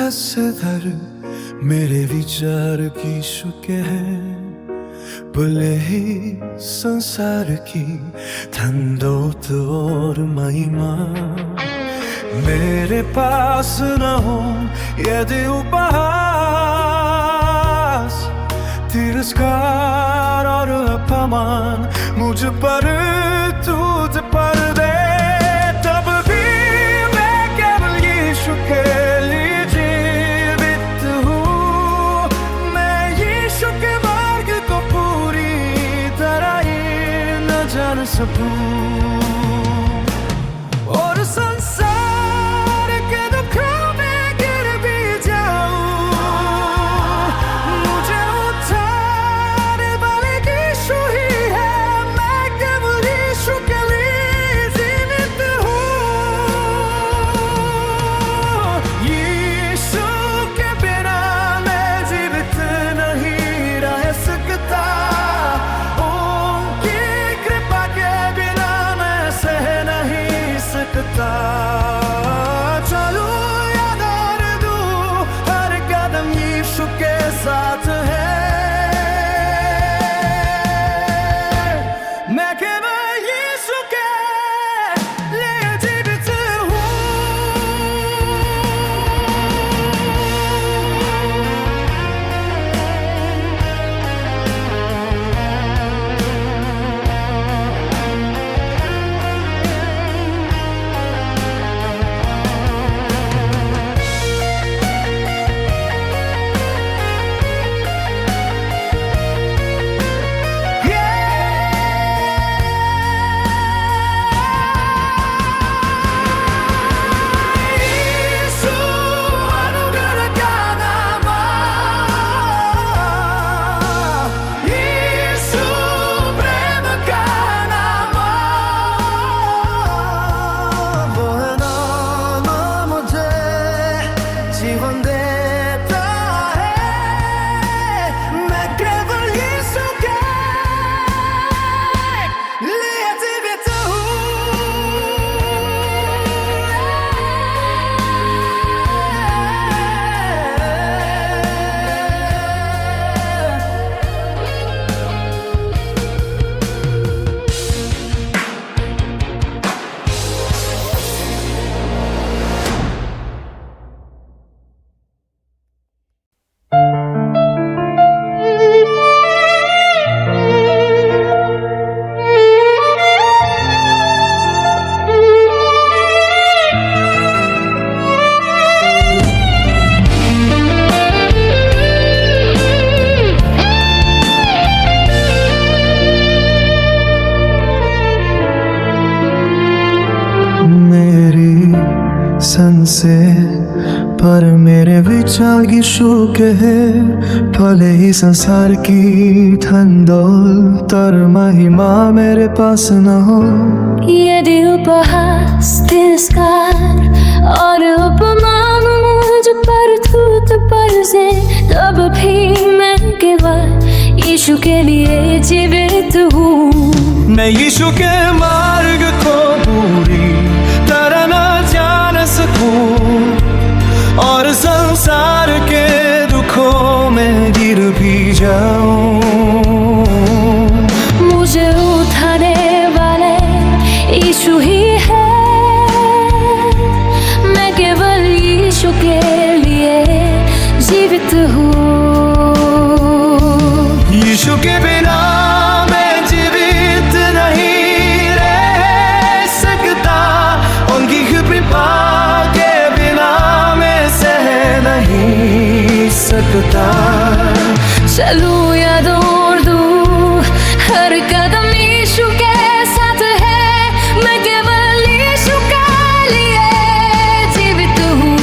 Sir मेरे विचार की शुके है भले ही संसार की धन दौलत और महिमा मेरे पास न हो यदि उपहास तिरस्कार और अपमान मुझ पर तुझ पर दे तब भी मैं केवल यीशु के लिए जीवित हूँ। मैं यीशु के मार्ग को पूरी तरह ही न जान सकूं और संसार के दुखों में गिर भी जाऊं मुझे उठाने वाले यीशु ही है। मैं केवल यीशु के लिए जीवित हूँ। यीशु के बिना मैं जीवित नहीं रह सकता। उनकी कृपा के बिना मैं सह नहीं सकता। चलो या दौड़ दूं हर कदम यीशु के साथ है। मैं केवल यीशु के लिए जीवित हूँ। यीशु अनुग्रह का नाम, यीशु प्रेम का नाम, वो नाम मुझे जीवन देता है। मैं केवल यीशु के लिए जीवित मेरी संसे पर मेरे विचार यीशु के है। भले ही संसार की धन दौलत और महिमा मेरे पास न हो यदि उपहास तिरस्कार और अपमान मुझ पर थूथ बरसे तब भी मैं केवल यीशु के लिए जीवित हूँ। मैं यीशु के मार्ग को पूरी तरह न जान सकूं और संसार के दुखों में गिर भी जाऊं। मुझे उठाने वाले यीशु ही है। मैं केवल यीशु के लिए जीवित हूँ। यीशु के बिना मैं जीवित नहीं रह सकता। उनकी कृपा के बिना मैं सह नहीं सकता। चलूं या दौड़ दूं हर कदम यीशु के साथ है। मैं केवल यीशु के लिए जीवित हूँ।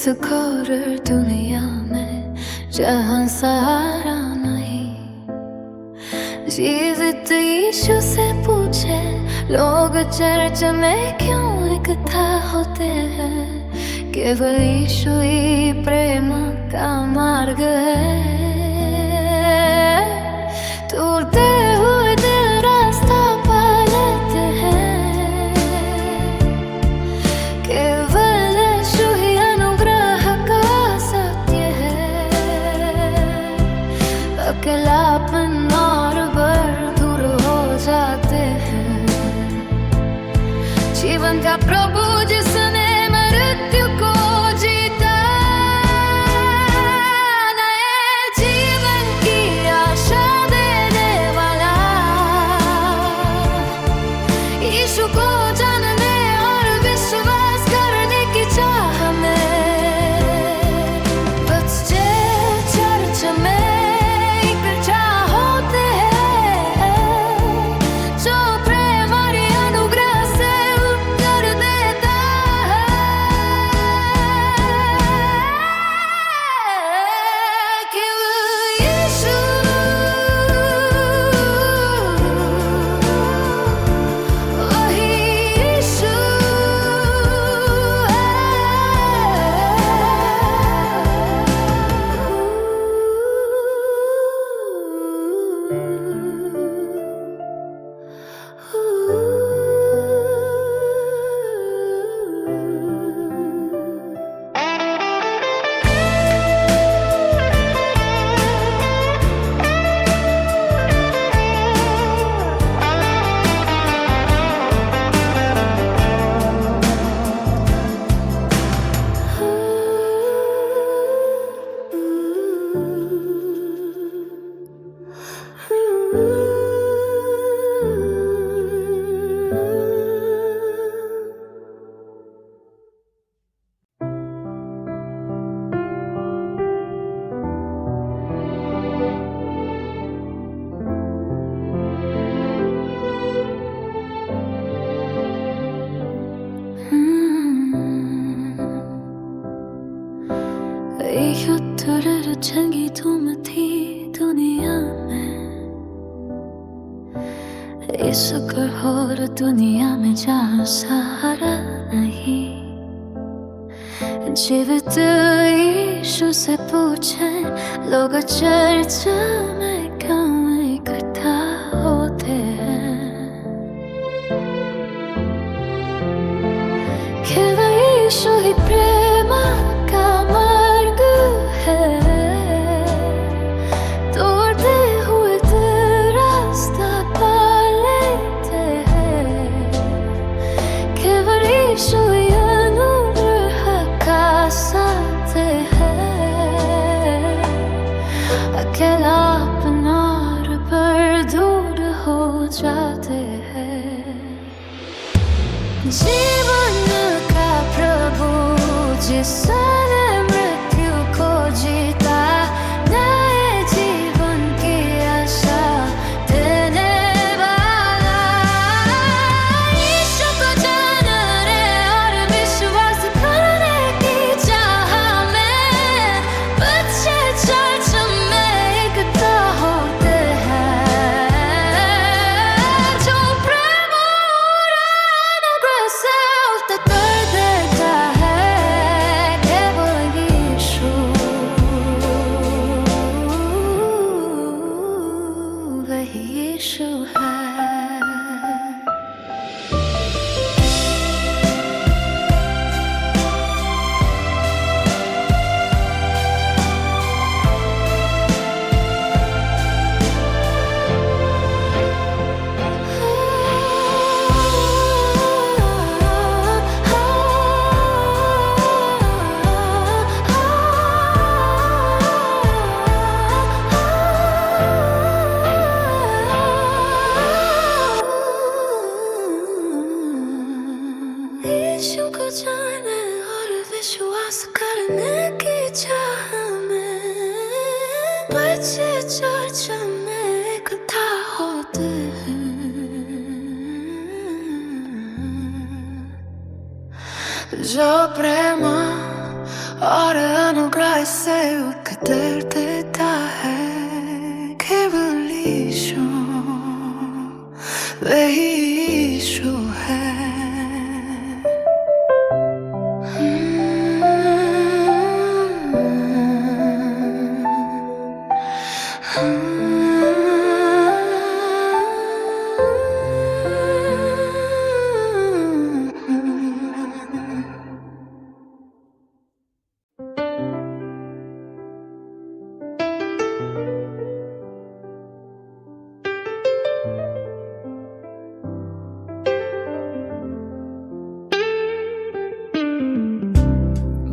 इस घोर दुनिया में जहाँ सहारा नहीं, जीवित यीशु से पूछे लोग चर्च में क्यों इकट्ठा होते हैं। केवल यीशु ही प्रेम का मार्ग है। टूटते हुए दिल रास्ता पा लेते हैं। केवल यीशु ही अनुग्रह का सत्य है। अकेलापन और भय दूर हो जाते हैं। जीवन का प्रभु जिसने मृत्यु को जीता, नए जीवन की आशा देने वाला, यीशु को जानने और विश्वास करने की चाह में बच्चे चर्च में इकट्ठा होते हैं। जो प्रेम और अनुग्रह से उत्तर देता है। केवल यीशु, वही यीशु 이웃들을 챙기도 못해 दुनिया में, इस घोर दुनिया में जहाँ सहारा नहीं, जीवित यीशु से पूछे लोग चर्च में क्यों इकट्ठा होते हैं। केवल यीशु ही प्रेम का मार्ग है। तोड़ते हुए दिल रास्ता पा लेते हैं। केवल यीशु ही अनुग्रह का सत्य है। अकेलापन और भय दूर हो जाते हैं। जीवन का प्रभु जिसने मृत्यु को जीता, नए जीवन की आशा देने वाला, यीशु को जानने और विश्वास करने की चाह में बच्चे चर्च में इकट्ठा होते हैं। जो प्रेम और अनुग्रह से उत्तर देता है। केवल यीशु, वही यीशु है। यीशु को जाने और विश्वास करने की चाह में बच्चे चर्च में इकट्ठा होते हैं। जो प्रेम और अनुग्रह से उत्तर देता है केवल यीशु, वही यीशु है।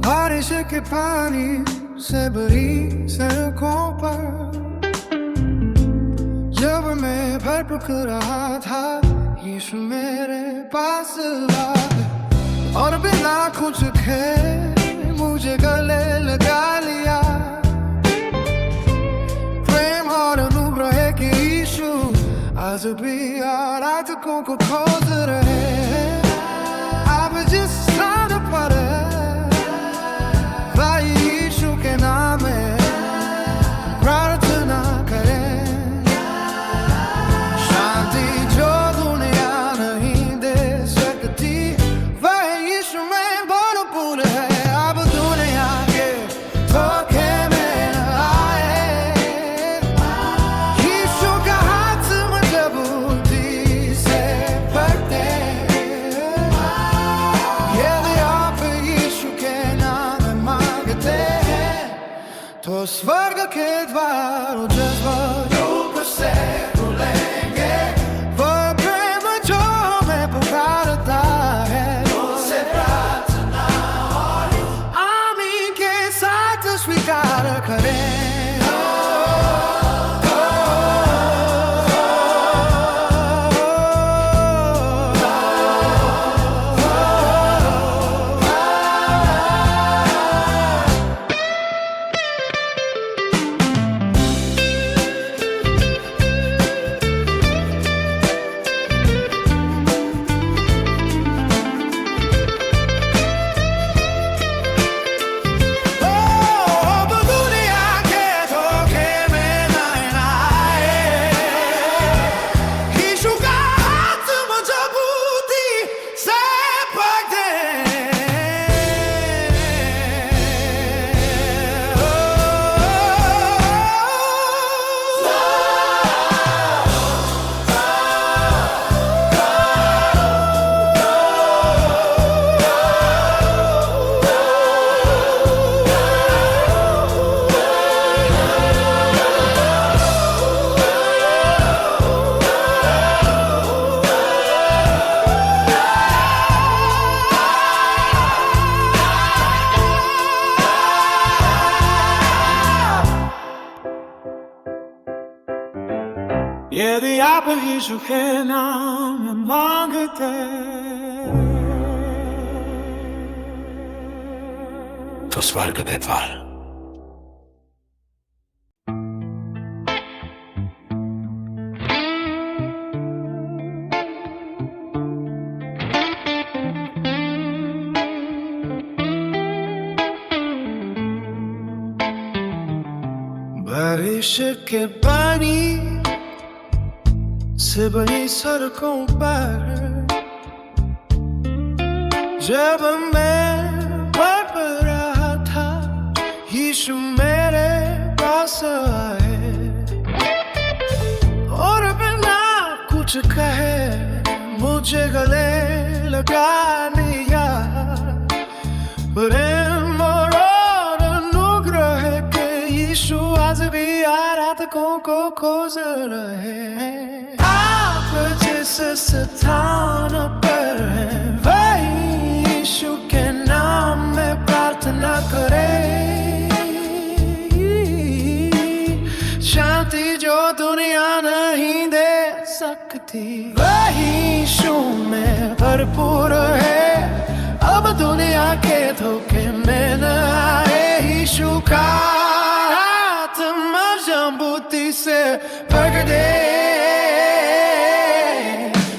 बारिश के पानी से भरी सड़कों पर जब मैं भटक रहा था, यीशु मेरे पास आया और बिना कुछ कहे मुझे गले लगा लिया। प्रेम और अनुग्रह के यीशु आज भी आराधकों को खोज रहे हैं। आप जिस स्थान पर यीशु के नाम में प्रार्थना करें, शांति जो दुनिया नहीं दे सकती वह यीशु में भरपूर है। अब दुनिया के धोखे में आए, यीशु का हाथ मजबूती से पकड़े। यदि आप यीशु के नाम तो स्वर्ग के द्वार जज्बों से खुलेंगे। वो प्रेम जो हमें पुकारता है, उसे प्रार्थना और आमीन के साथ स्वीकार करें। यदि आप यीशु के नाम मांगते तो स्वर्ग के द्वार बारिश के पानी से बनी सड़कों पर जब मैं भटक रहा था, यीशु मेरे पास आए और बिना कुछ कहे मुझे गले लगा लिया। प्रेम और अनुग्रह के यीशु आज भी आराधकों को खोज रहे हैं। आप जिस स्थान पर हैं, वही यीशु के नाम में प्रार्थना करें। शांति जो दुनिया नहीं दे सकती वही यीशु में भरपूर है। अब दुनिया के धोखे में न आए, यीशु का हाथ मजबूती से पकड़े।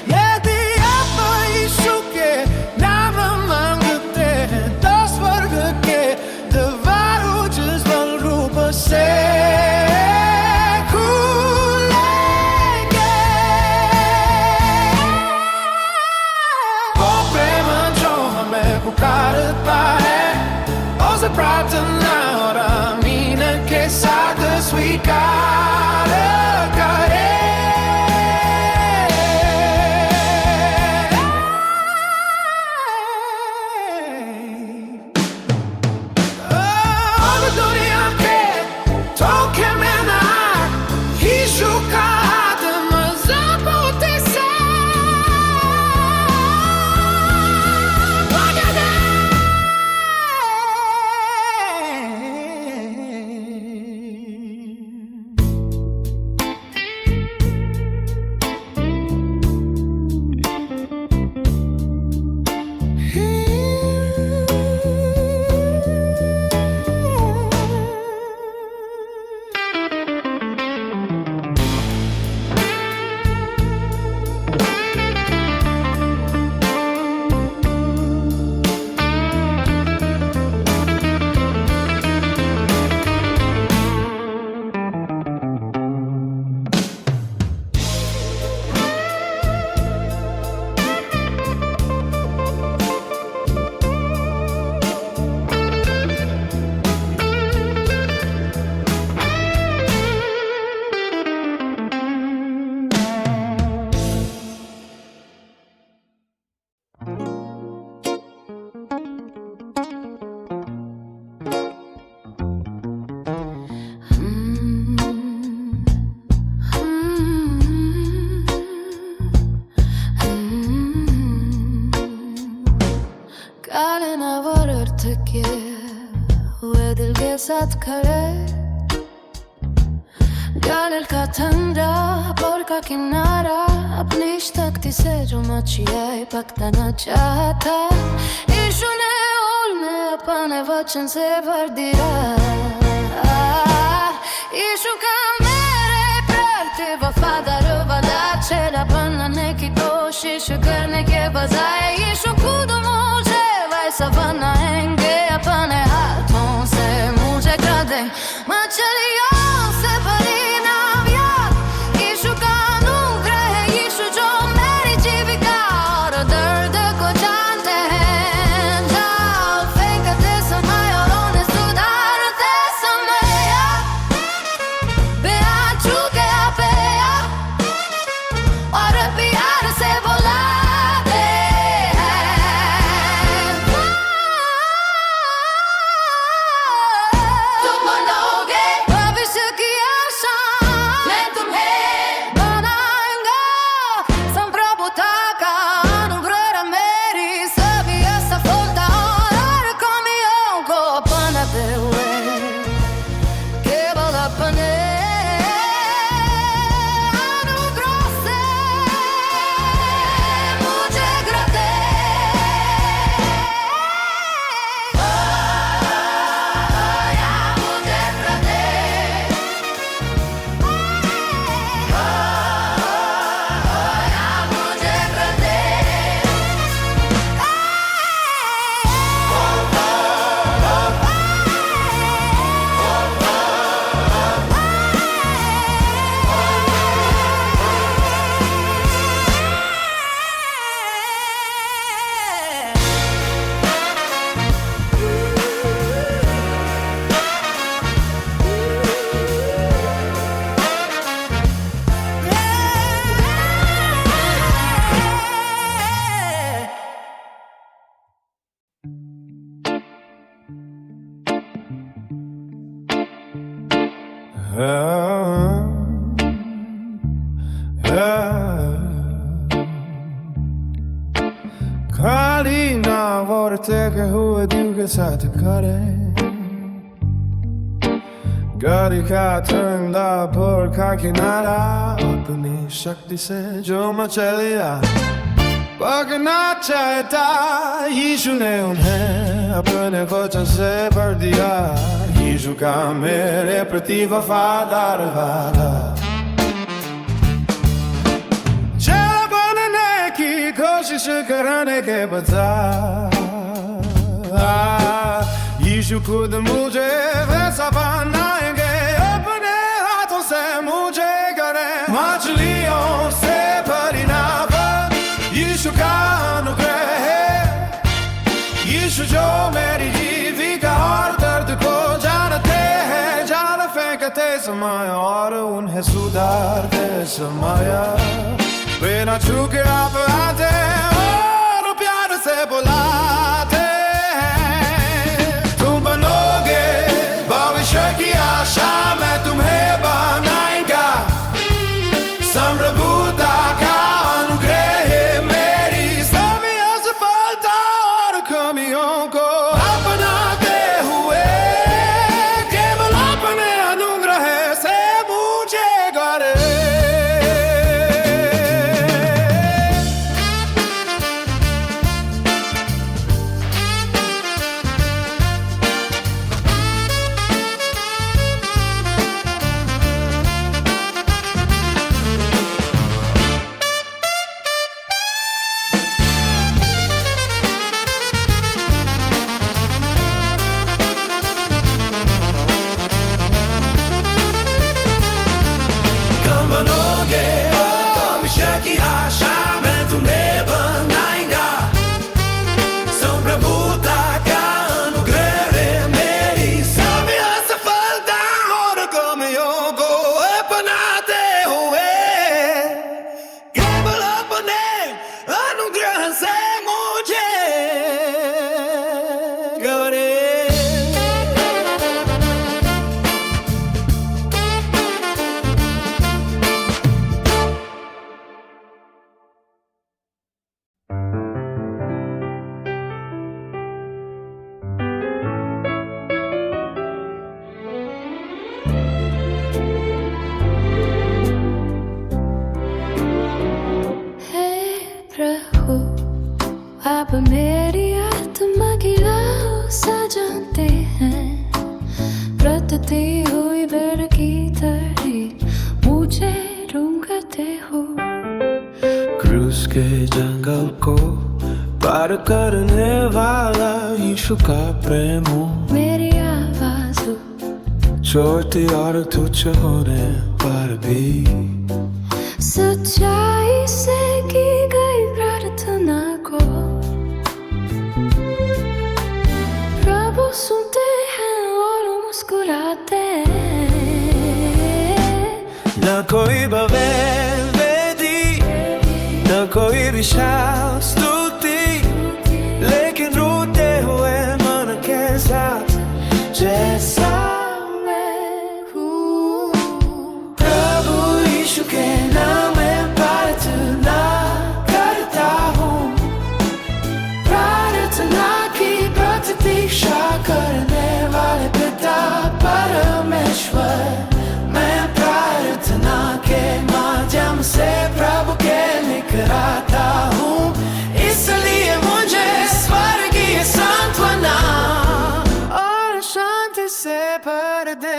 यदि आप यीशु के नाम मांगते हैं तो स्वर्ग के स्वीकार करे। अब दुनिया के धोखे में ना यीशु का हाथ मजबूती से पकड़ दे। कालीन आवरत के हुए दिल के साथ खड़े, गालिल का ठंडा बोर का किनारा अपनी शक्ति से जो मचिया पकड़ना चाहता। यीशु ने उन्हें अपने वचन से भर दिया। यीशु का मेरे प्रति वफादार वादा चेहरा बनने की कोशिश करने के बजाय यीशु खुद मुझे वैसा बनाएंगे। अपने हाथों से मुझे कर दे मछलियों से भरी नावियाँ। यीशु का अनुग्रह है, यीशु जो मेरी जीविका और दर्द को जानते हैं। जाल फेंकते समय और उन्हें सुधारते समय बिना चूके पे और प्यार से बुलाते हैं। तुम बनोगे भविष्य की आशा, मैं तुम्हें बनाऊंगा। संप्रभुता का अनुग्रह मेरी सभी असफलता और कमियों को अपनाते हुए केवल अपने अनुग्रह से मुझे ग्रह दे। मुझे ग्रह दे। मुझे ग्रह दे। खाली ना वर्ते के हुए दिल के साथ खड़े, गाड़ी का ठंडा भोर का किनारा अपनी शक्ति से जो मचलिया पकड़ना चाहता। यीशु ने उन्हें अपने वचन से भर दिया। यीशु का मेरे प्रति वफादार वादा चेहरा बनने की कोशिश करने के बजाय यीशु खुद मुझे वैसा बनाएंगे। अपने हाथों से मुझे करें मछलियों से भरी नाव। यीशु का अनुग्रह है, यीशु जो मेरी जीविका और दर्द को जानते हैं। जाल फेंकते समय और उन्हें सुधारते समय बिना झुके आप आते और प्यार से बुलाते हैं। तुम बनोगे भविष्य की आशा में तुम्हें बनाएगा समृद्धता का अनुग्रह है मेरी सभी असफलता और कमियों को अपनाते हुए केवल अपने अनुग्रह से मुझे करे। बनोगे भविष्य की आशा में तुम्हें बनाएगा संप्रभुता का अनुग्रह है मेरी सभी असफलता और कमियों को अपनाते हुए केवल अपने अनुग्रह से मुझे करे। प्रभु आप मेरी आत्मा की राह सजाते हैं ब्रतती हुई बेर की तरह मुझे रूंघते हो। क्रूस के जंगल को पार करने वाला यीशु का प्रेम हो मेरी आवाज छोटी और तुच्छ होने पर भी सच्चाई से की गई प्रार्थना को प्रभु सुनते हैं और मुस्कुराते हैं। न कोई भवेल वेदी न कोई विशाल स्तुति लेकिन रोते हुए मन के साथ जैसा मैं हूँ प्रभु यीशु के नाम में प्रार्थना करता हूँ प्रार्थना की प्रतीक्षा करने वाले पिता परमेश्वर मैं प्रार्थना के माध्यम से प्रभु के निकट आता हूँ इसलिए मुझे स्वर्गीय सांत्वना और शांति से भर दे।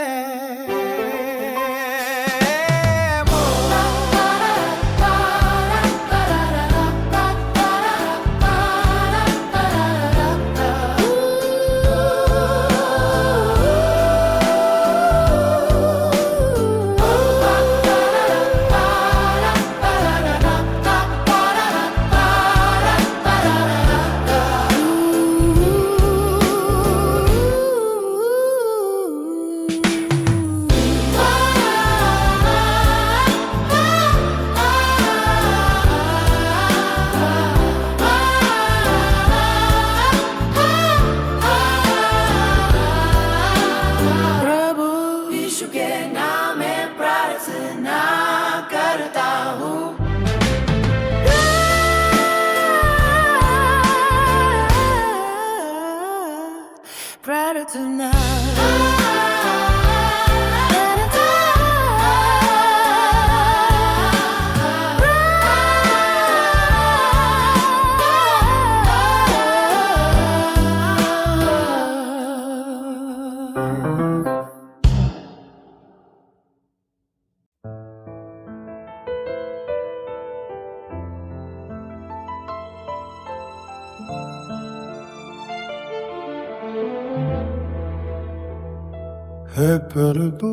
हे प्रभु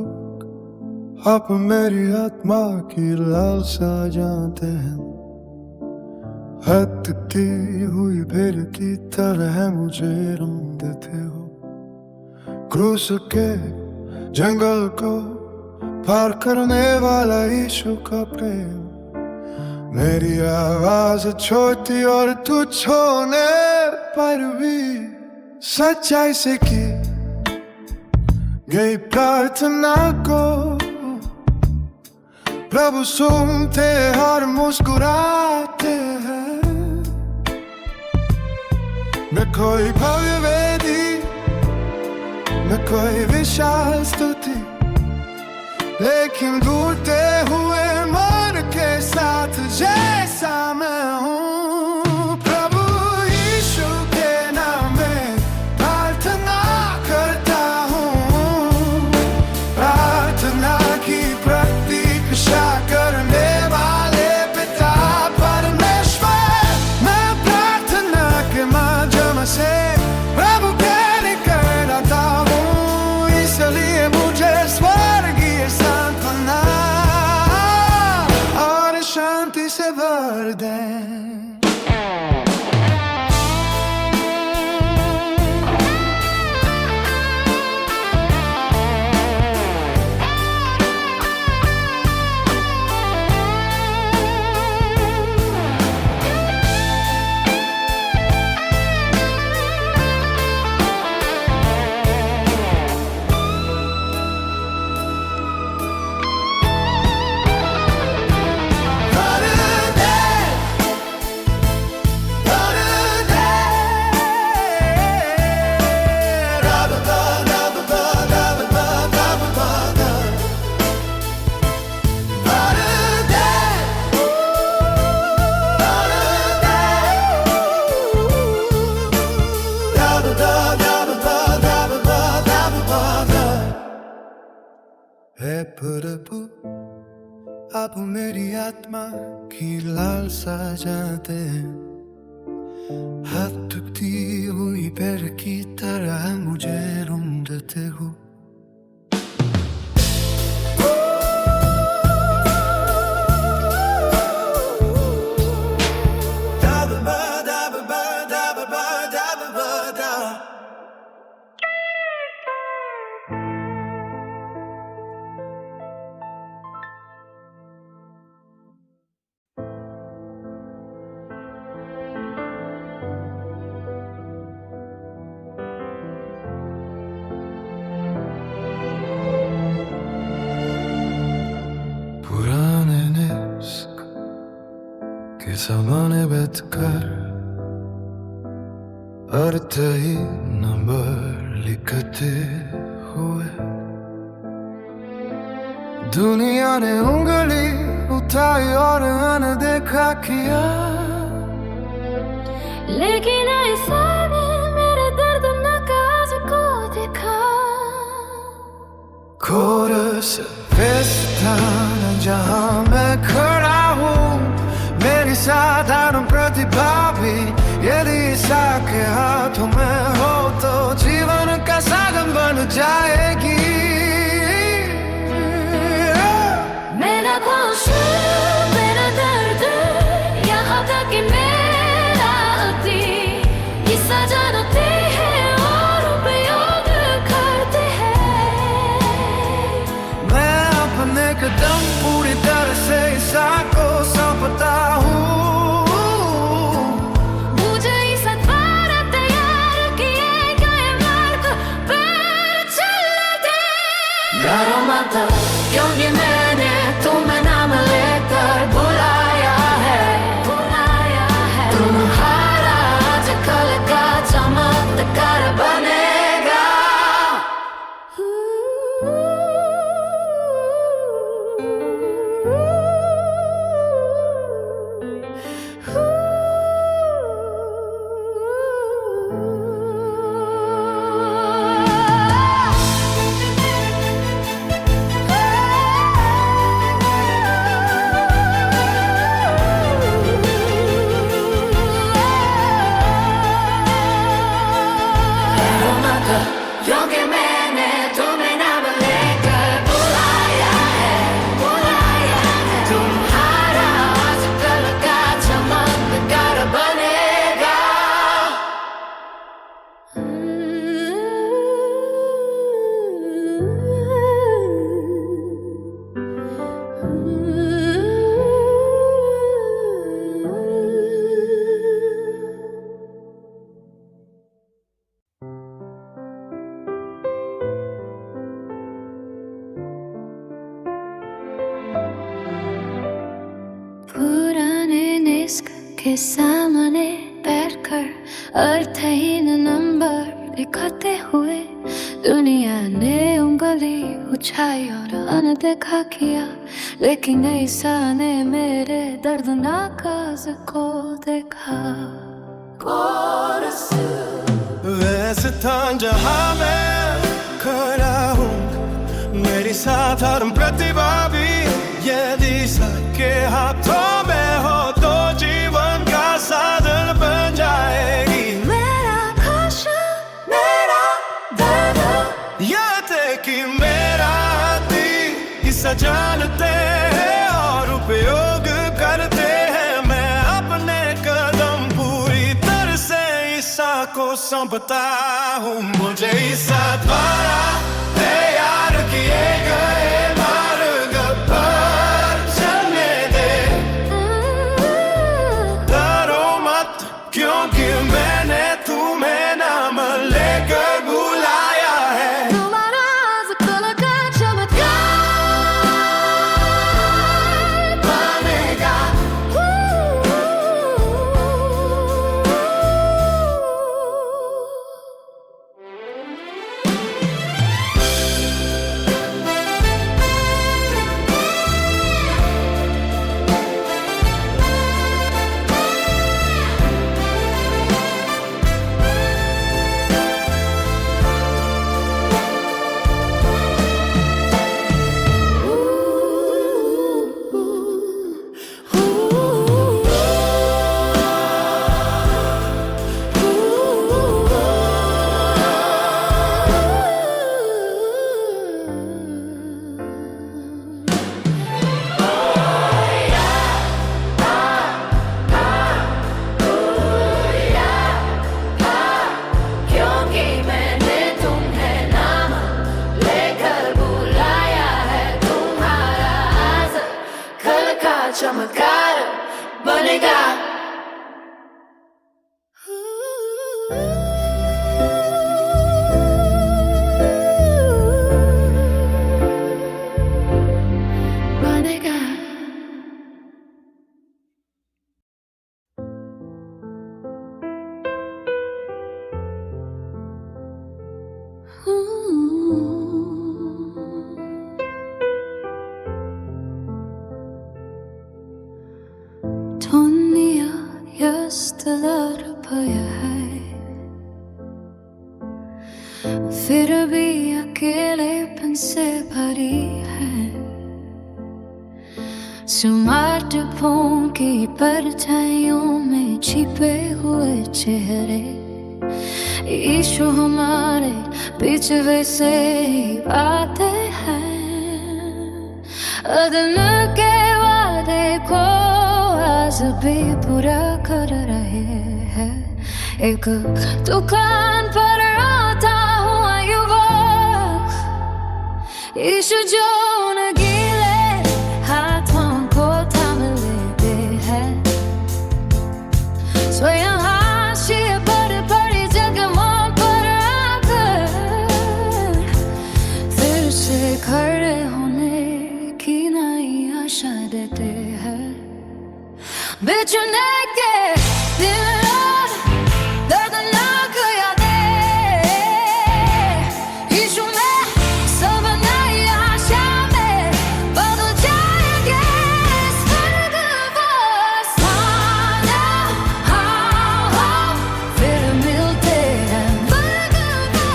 आप मेरी आत्मा की लालसा जानते हैं हटती हुई भेड़ की तरह मुझे रंग देते हो क्रूस के जंगल को पार करने वाला यीशु का प्रेम। मेरी आवाज छोटी और तुच्छ होने पर भी सच्चाई से की गई प्रार्थना को प्रभु सुनते और मुस्कुराते हैं। न कोई भव्य वेदी, न कोई विशाल स्तुति, लेकिन ढूंढते हुए मन के साथ जैसा मैं हूँ। प्रभु यीशु के नाम में प्रार्थना करता हूँ। प्रार्थना की प्रतीक्षा करने वाले पिता परमेश्वर, मैं प्रार्थना के माध्यम से प्रभु के निकट आता हूँ। इसलिए मुझे स्वर्गीय सांत्वना और शांति से भर दे। हे प्रभु, आप मेरी आत्मा की लालसा जानते हैं। हाथ दुखती हुई पैर की तरह मुझे ढूंढते हो। सामने बैठकर अर्थही नंबर लिखते हुए दुनिया ने उंगली उठाई और अनदेखा किया, लेकिन ऐसा ने मेरे दर्दनाक आज को देखा। कोरस वे स्थान जहाँ मैं खड़ा हूँ, मेरी साधारण प्रतिभा भी यदि ईसा के हाथों में हो तो जीवन का साधन बन जाएगी। मेरा खुश, मेरा दर्द, यहाँ तक कि मेरा अति ईसा जानते हैं और उपयोग करते हैं। मैं अपने कदम पूरी तरह से ईसा को सौंपता हूँ। मुझे ईसा द्वारा तैयार किए गए मार्ग पर चलने दे। के सामने बैठकर अर्थहीन नंबर दिखाते हुए दुनिया ने उंगली उठाई और अनदेखा किया, लेकिन ऐसा ने मेरे दर्दनाक को देखा। वैसे था जहां मैं खड़ा हूँ, मेरी साथ हर प्रतिभा भी यदि सबके हाथों में हो तो जीवन का साधन बन जाएगी। मेरा कष्ट, मेरा दर्द, याद है कि मेरा दिल इसे जानते हैं और उपयोग करते हैं। मैं अपने कदम पूरी तरह से ईसा को सौंपता हूँ। मुझे ईसा द्वारा तैयार किए गए मार्ग पर चलने दे। डरो मत क्योंकि मैंने तुम्हें नाम लेकर बुलाया है। तुम्हारा कल का चमत्कार बनेगा। चमत्कार बनेगा। बनेगा। दुनिया यस्तलर भया है, फिर भी अकेलेपन से भरी है। स्मार्टफोन की परछाइयों में छिपे हुए चेहरे यीशु हमारे पीछे वैसे ही आते हैं। अदन के वादे को आज भी पूरा कर रहे हैं। एक दुकान पर आता हुआ युवक यीशु जो न गीले हाथों को थाम लेते हैं। स्वयं हाशिए बड़ी बड़ी जगहों पर आकर फिर से खड़े होने की नई आशा देते हैं। बिछुने के दिन रात दर्दनाक यादें, यीशु में सब नई आशा में बदल जाएंगे। स्वर्ग वो स्थान हाँ फिर मिलते हैं। स्वर्ग वो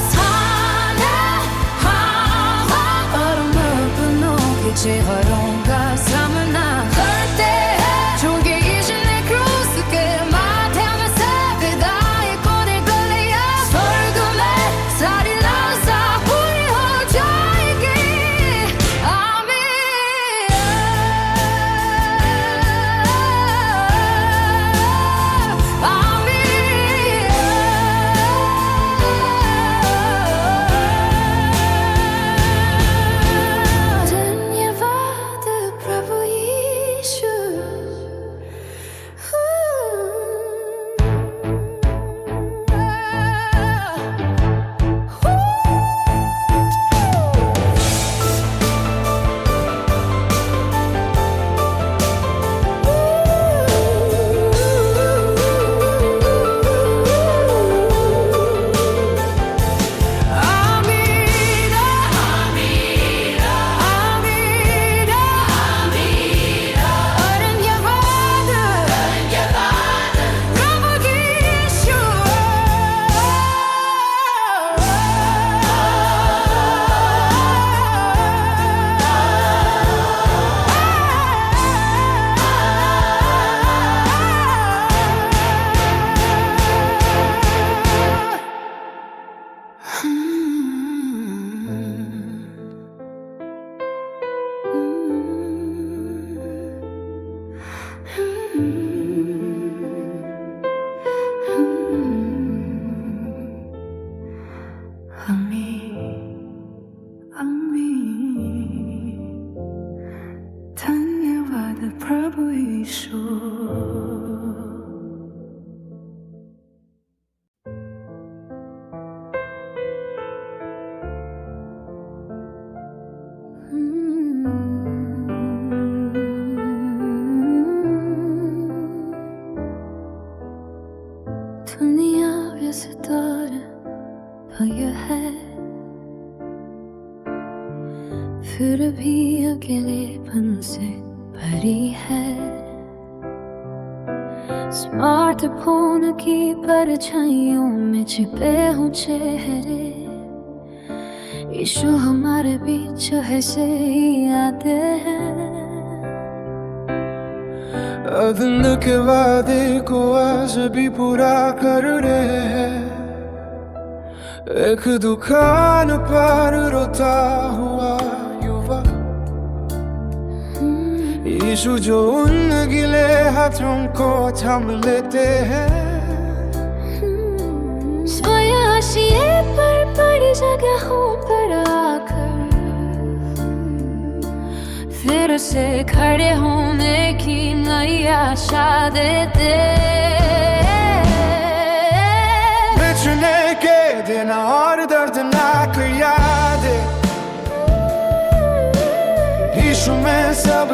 स्थान हाँ और हम अपनों के चेहरों का सामना करते हैं। चूंकि यीशु प्रभु यीशु। दुनिया वैसे दौर भया है, फिर भी अकेलेपन से भरी है। स्मार्टफोन की परछाइयों में छिपे हूँ चेहरे, यीशु हमारे बीच ऐसे ही आते हैं। दिन के वादे को आज भी पूरा कर रहे हैं। एक दुकान पर रोता हुआ युवक, यीशु जो उन गिले हाथों को थाम लेते हैं। सोया हाशिए पर पड़ी जगहों पर आकर फिर से खड़े होने की नई आशा देते। बिछने के दिन और दर्दनाक यादें, यीशु में सब